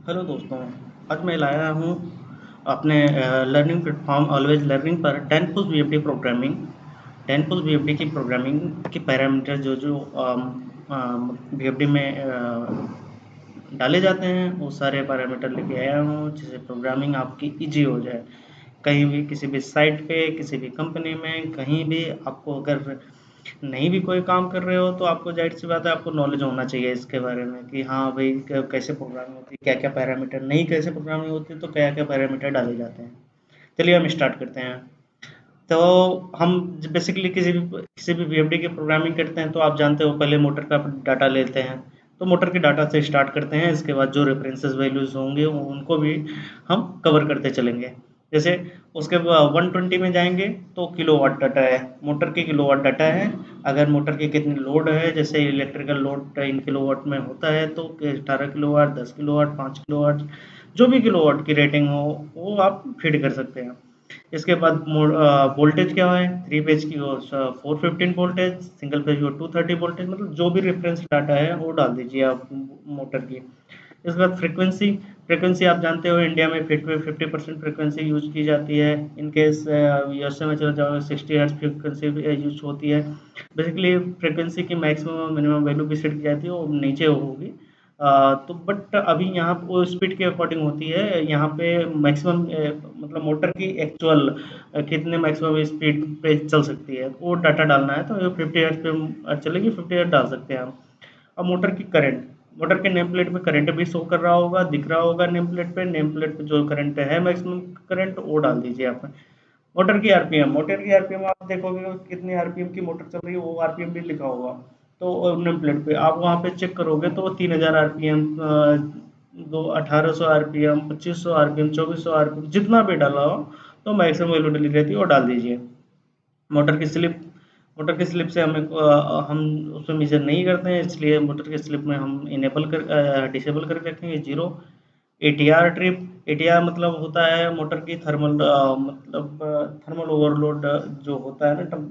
Hello दोस्तों, आज मैं लाया हूँ अपने लर्निंग प्लेटफॉर्म ऑलवेज लर्निंग पर टेनफुल वीएफडी प्रोग्रामिंग। टेनफुल वीएफडी की प्रोग्रामिंग की पैरामीटर जो जो वीएफडी में डाले जाते हैं, वो सारे पैरामीटर लेके आया हूँ जिससे प्रोग्रामिंग आपकी इजी हो जाए। कहीं भी किसी भी साइट पे, किसी भी कंपनी में, कहीं भी आपको अगर नहीं भी कोई काम कर रहे हो तो आपको ज़ाहिर सी बात है, आपको नॉलेज होना चाहिए इसके बारे में कि हाँ भाई, कैसे प्रोग्रामिंग होती है, क्या क्या पैरामीटर, नहीं कैसे प्रोग्रामिंग होती है तो क्या क्या पैरामीटर डाले जाते हैं। चलिए हम स्टार्ट करते हैं। तो हम बेसिकली किसी भी वीएफडी की प्रोग्रामिंग करते हैं तो आप जानते हो, पहले मोटर का डाटा लेते हैं। तो मोटर के डाटा से स्टार्ट करते हैं, इसके बाद जो रेफरेंसेस वैल्यूज होंगे उनको भी हम कवर करते चलेंगे। जैसे उसके बाद 120 में जाएंगे तो किलोवाट डाटा है, मोटर की किलोवाट डाटा है। अगर मोटर की कितनी लोड है, जैसे इलेक्ट्रिकल लोड इन किलोवाट में होता है तो 18 किलोवाट, 10 किलोवाट, 5 किलोवाट, जो भी किलोवाट की रेटिंग हो वो आप फीड कर सकते हैं। इसके बाद वोल्टेज क्या है, थ्री पेज की हो 415 वोल्टेज, सिंगल पेज की हो 230 वोल्टेज, मतलब जो भी रेफरेंस डाटा है वो डाल दीजिए आप मोटर की। इसके बाद फ्रीक्वेंसी, फ्रीक्वेंसी आप जानते हो इंडिया में 50% फ्रीक्वेंसी यूज की जाती है। इन केस यूएसए में चला जाओ 60 हर्ट्ज फ्रीक्वेंसी यूज होती है। बेसिकली फ्रीक्वेंसी की मैक्सिमम मिनिमम वैल्यू भी सेट की जाती है, वो नीचे होगी। तो बट अभी यहाँ पे वो स्पीड के अकॉर्डिंग होती है, यहाँ पे मैक्सिमम मतलब मोटर की एक्चुअल कितने मैक्सिमम स्पीड पे चल सकती है वो डाटा डालना है, तो 50 हर्ट्ज पे चलेगी, 50 हर्ट्ज डाल सकते हैं हम। अब मोटर की करंट, मोटर के नेम प्लेट पे करंट भी शो कर रहा होगा, दिख रहा होगा नेम प्लेट पे, नेम प्लेट पे जो करंट है मैक्सिमम करंट वो डाल दीजिए आप। मोटर की आरपीएम, मोटर की आरपीएम आप देखोगे कितनी आरपीएम की मोटर चल रही है, वो आरपीएम भी लिखा होगा। तो नेम प्लेट पे आप वहाँ पे चेक करोगे तो 3000 आरपीएम, दो 1800 आरपीएम, 2500 आरपीएम, 2400 आरपीएम, जितना भी डाला हो तो मैक्सिमम वैल्यू डली रहती है वो डाल दीजिए। मोटर की स्लिप, मोटर की स्लिप से हम उसमें मेजर नहीं करते हैं, इसलिए मोटर की स्लिप में हम इनेबल कर डिसेबल करके रखेंगे 0। एटीआर ट्रिप, एटीआर मतलब होता है मोटर की थर्मल मतलब थर्मल ओवरलोड जो होता है ना,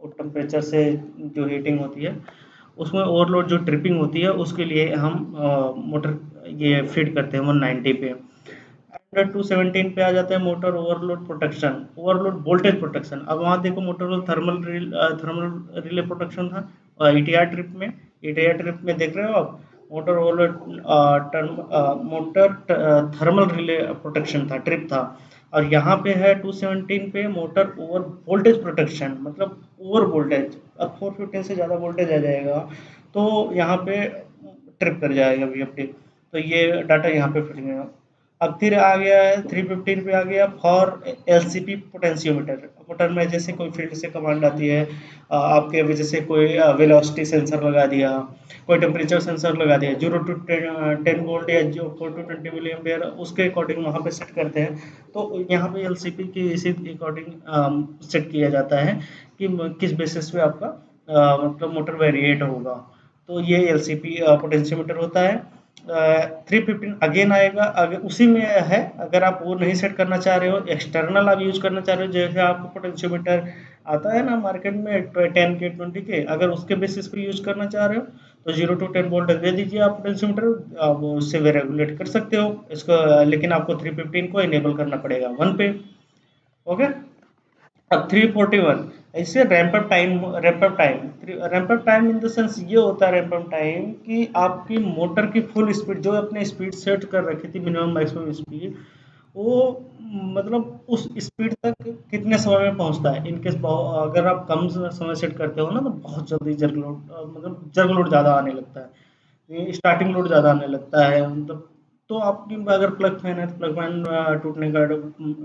टेम्परेचर से जो हीटिंग होती है उसमें ओवरलोड जो ट्रिपिंग होती है उसके लिए हम मोटर ये फीड करते हैं 190 पे। एंड 217 पे आ जाता है motor overload protection, overload voltage protection. अब वहाँ देखो मोटर थर्मल रिले प्रोटेक्शन था ईटीआर ट्रिप में, ईटीआर ट्रिप में देख रहे हो आप motor overload motor thermal relay protection था, ट्रिप था। और यहाँ पे है 217 पे मोटर ओवर वोल्टेज प्रोटेक्शन, मतलब ओवर वोल्टेज। अब 415 से ज़्यादा वोल्टेज आ जाएगा तो यहाँ पे ट्रिप कर जाएगा वीएफडी, तो ये डाटा यहाँ पे फिट गया। अब फिर आ गया है 315 पे आ गया फॉर एलसीपी पोटेंशियोमीटर। मोटर में जैसे कोई फील्ड से कमांड आती है, आपके वजह से कोई वेलोसिटी सेंसर लगा दिया, कोई टेम्परेचर सेंसर लगा दिया, 0 to 10 वोल्ट या जो 4 to 20 मिली एम्पेयर, उसके अकॉर्डिंग वहाँ पे सेट करते हैं। तो यहाँ पे एलसीपी की इसी अकॉर्डिंग सेट किया जाता है कि किस बेसिस पे आपका मतलब मोटर वेरिएट होगा। तो ये एलसीपी पोटेंशियोमीटर होता है। 315 अगेन आएगा, अगर उसी में है, अगर आप वो नहीं सेट करना चाह रहे हो, एक्सटर्नल आप यूज करना चाह रहे हो, जैसे आपको पोटेंशियोमीटर आता है ना मार्केट में 10 के 20 के, अगर उसके बेसिस पे यूज करना चाह रहे हो तो 0 to 10 वोल्ट दे दीजिए आप पोटेंशियोमीटर, आप उससे रेगुलेट कर सकते हो इसको, लेकिन आपको 315 को इनेबल करना पड़ेगा 1 पे। ओके। अब 341 ऐसे ramp up time in the sense ये होता है रैंप अप टाइम कि आपकी मोटर की फुल स्पीड जो अपने स्पीड सेट कर रखी थी मिनिमम मैक्सिमम स्पीड, वो मतलब उस स्पीड तक कितने समय में पहुंचता है। इनकेस अगर आप कम समय सेट करते हो ना तो बहुत जल्दी जर्क लोड मतलब जर्क लोड ज़्यादा आने लगता है, स्टार्टिंग लोड ज़्यादा आने लगता है मतलब। तो आपकी अगर प्लग फैन है तो प्लग फैन टूटने का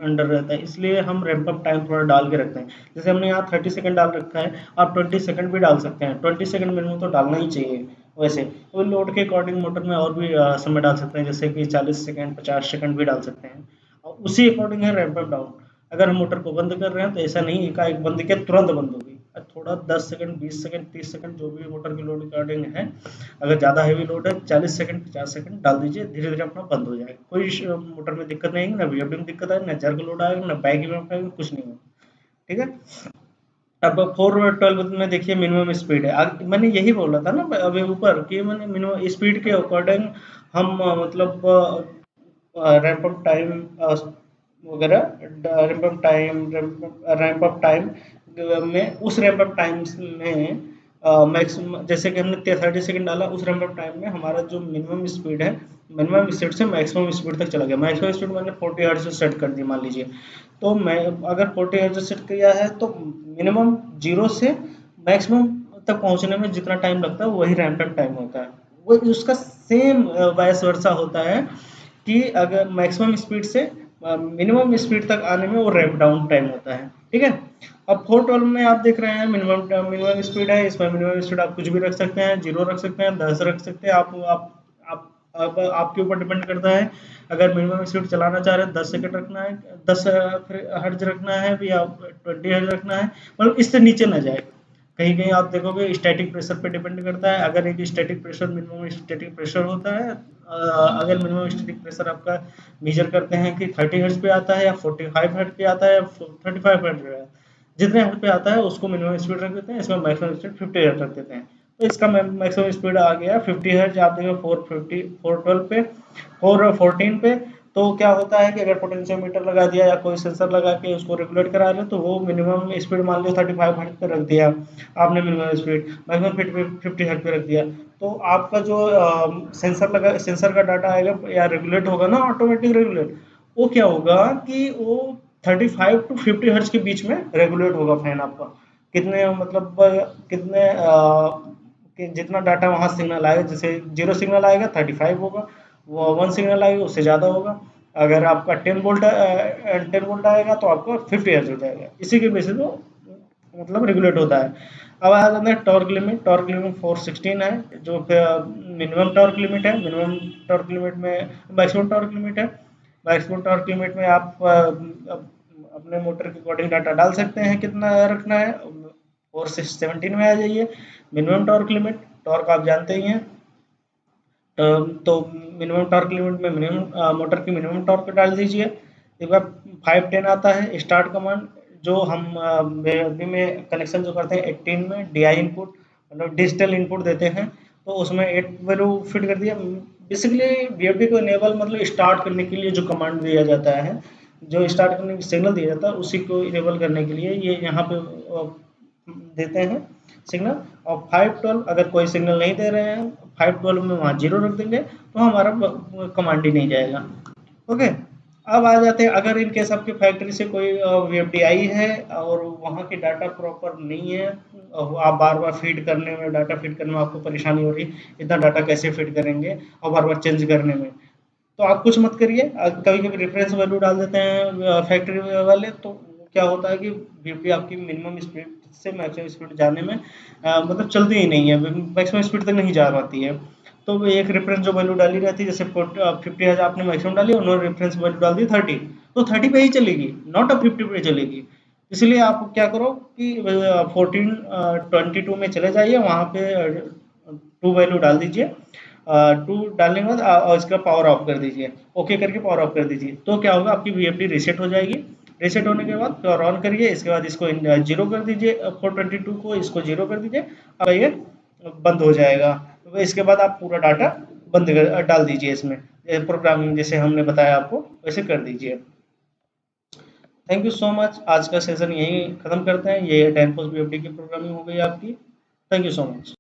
अंडर रहता है, इसलिए हम रैंप अप टाइम थोड़ा डाल के रखते हैं। जैसे हमने यहाँ 30 सेकंड डाल रखा है, आप 20 सेकंड भी डाल सकते हैं, 20 सेकंड मिनिमम तो डालना ही चाहिए। वैसे तो लोड के अकॉर्डिंग मोटर में और भी समय डाल सकते हैं, जैसे कि 40 सेकंड, 50 सेकंड भी डाल सकते हैं, और उसी अकॉर्डिंग है रैंप अप डाउन। अगर हम मोटर को बंद कर रहे हैं तो ऐसा नहीं एकाएक बंद किया तुरंत बंद होगी, थोड़ा 10 सेकंड, 20 सेकंड, 30 सेकंड जो भी मोटर की लोड अकॉर्डिंग है। अगर ज़्यादा हैवी लोड है 40 सेकंड, 50 सेकंड डाल दीजिए, धीरे धीरे अपना बंद हो जाएगा। कोई मोटर में दिक्कत नहीं है, ना वीएफडी में दिक्कत आएगी, ना जर्क लोड आएगा, ना बैक ईएमएफ आएगा, कुछ नहीं होगा। ठीक है। अब 412 में देखिए मिनिमम स्पीड है। मैंने यही बोला था ना अभी ऊपर कि मैंने मिनिमम स्पीड के अकॉर्डिंग हम मतलब रैंप अप टाइम वगैरह, ramp up time, ramp up time में, उस रैंप अप टाइम्स में मैक्सिमम, जैसे कि हमने 30 सेकंड डाला, उस रैंप अप टाइम में हमारा जो मिनिमम स्पीड है, मिनिमम स्पीड से मैक्सिमम स्पीड तक चला गया। मैक्सिमम स्पीड मैंने 40 हर्ट्ज से सेट कर दी मान लीजिए। तो मैं अगर 40 हर्ट्ज सेट किया है तो मिनिमम जीरो से मैक्सिमम तक पहुंचने में जितना टाइम लगता है वही रैंप अप टाइम होता है। वो उसका सेम वाइस वर्सा होता है कि अगर मैक्सिमम स्पीड से मिनिमम स्पीड तक आने में वो रैंप डाउन टाइम होता है। ठीक है। अब 412 में आप देख रहे हैं मिनिमम मिनिमम स्पीड है। इसमें मिनिमम स्पीड आप कुछ भी रख सकते हैं, 0 रख सकते हैं, 10 रख सकते हैं। आप अब आपके ऊपर डिपेंड करता है। अगर मिनिमम स्पीड चलाना चाह रहे हैं 10 सेकंड रखना है, 10 हर्ज रखना है या 20 हर्ज रखना है, मतलब इससे नीचे ना जाए। कहीं कहीं आप देखोगे स्टैटिक प्रेशर पे डिपेंड करता है। अगर एक static pressure, minimum static pressure होता है, अगर मिनिमम स्टैटिक प्रेशर आपका मेजर करते हैं कि 30 हर्ट्ज पे आता है या 45 हर्ट्ज पे आता है या 35 हर्ट्ज पे, जितने हर्ट्ज पे आता है उसको मिनिमम स्पीड रख देते हैं। इसमें मैक्सिमम स्पीड 50 हर्ट्ज रख देते हैं। तो इसका मैक्सिमम स्पीड आ गया 50 हर्ट्ज। आप देखो 450, 412 पे, 414 पे। तो क्या होता है कि अगर पोटेंशियोमीटर लगा दिया या कोई सेंसर लगा के उसको रेगुलेट करा रहे हो तो वो मिनिमम स्पीड मान लो 35 हर्ट्ज पे रख दिया आपने, मिनिमम स्पीड मैक्सिमम 50 हर्ट्ज पे रख दिया। तो आपका जो सेंसर का डाटा आएगा या रेगुलेट होगा ना, ऑटोमेटिक रेगुलेट, वो क्या होगा कि वो 35 to 50 हर्ट्ज के बीच में रेगुलेट होगा फैन आपका। कितने मतलब कितने कि जितना डाटा वहाँ सिग्नल आएगा, जैसे 0 सिग्नल आएगा 35 होगा, वो 1 सिग्नल आएगा उससे ज़्यादा होगा। अगर आपका 10 वोल्ट आएगा तो आपका 50 हर्ट्ज हो जाएगा। इसी के बेसिस पे मतलब रेगुलेट होता है। अब आ जाता है टॉर्क लिमिट। टॉर्क लिमिट 416 है, जो मिनिमम टॉर्क लिमिट है। मिनिमम टॉर्क लिमिट में मैक्सिमम टॉर्क लिमिट है। मैक्सिमम टॉर्क लिमिट में आप अपने मोटर के अकॉर्डिंग डाटा डाल सकते हैं कितना रखना है। 417 में आ जाइए, मिनिमम टॉर्क लिमिट। टॉर्क आप जानते ही हैं। तो मिनिमम टॉर्क लिमिट में मिनिमम मोटर की मिनिमम टॉर्क डाल दीजिए। एक बार 510 आता है स्टार्ट कमांड, जो हम वीएफडी में कनेक्शन जो करते हैं 18 में डीआई इनपुट, मतलब डिजिटल इनपुट देते हैं, तो उसमें 8 वैल्यू फिट कर दिया। बेसिकली वीएफडी को इनेबल मतलब स्टार्ट करने के लिए जो कमांड दिया जाता है, जो स्टार्ट करने की सिग्नल दिया जाता है, उसी को इनेबल करने के लिए ये यहाँ पे देते हैं सिग्नल। और 512 अगर कोई सिग्नल नहीं दे रहे हैं, 512 में वहाँ 0 रख देंगे तो हमारा कमांड ही नहीं जाएगा। ओके। अब आ जाते हैं, अगर इन केस आपकी फैक्ट्री से कोई वीएफडी आई है और वहाँ की डाटा प्रॉपर नहीं है, आप बार बार फीड करने में, डाटा फीड करने में आपको परेशानी हो रही, इतना डाटा कैसे फीड करेंगे और बार बार चेंज करने में, तो आप कुछ मत करिए। कभी कभी रेफरेंस वैल्यू डाल देते हैं फैक्ट्री वाले, तो क्या होता है कि वीएफडी आपकी मिनिमम स्पीड से मैक्सिमम स्पीड जाने में मतलब चलती ही नहीं है, मैक्सिमम स्पीड तक नहीं जा पाती है। तो वो एक रेफरेंस जो वैल्यू डाली रहती है, जैसे 50 आपने मैक्सिमम डाली, उन्होंने रेफरेंस वैल्यू डाल दी 30, तो 30 पे ही चलेगी, नॉट अ 50 पे चलेगी। इसलिए आप क्या करो कि 1422 में चले जाइए, वहाँ पे टू वैल्यू डाल दीजिए। टू डालने के बाद इसका पावर ऑफ कर दीजिए, ओके करके पावर ऑफ कर दीजिए। तो क्या होगा, आपकी वीएफडी रीसेट हो जाएगी। रीसेट होने के बाद पावर ऑन करिए, इसके बाद इसको जीरो कर दीजिए, 422 को इसको जीरो कर दीजिए। अब ये बंद हो जाएगा। तो इसके बाद आप पूरा डाटा डाल दीजिए इसमें, प्रोग्रामिंग जैसे हमने बताया आपको वैसे कर दीजिए। Thank you so much. आज का सेशन यही खत्म करते हैं। ये 10 पोस्ट वीएफडी की प्रोग्रामिंग हो गई आपकी। Thank you so much.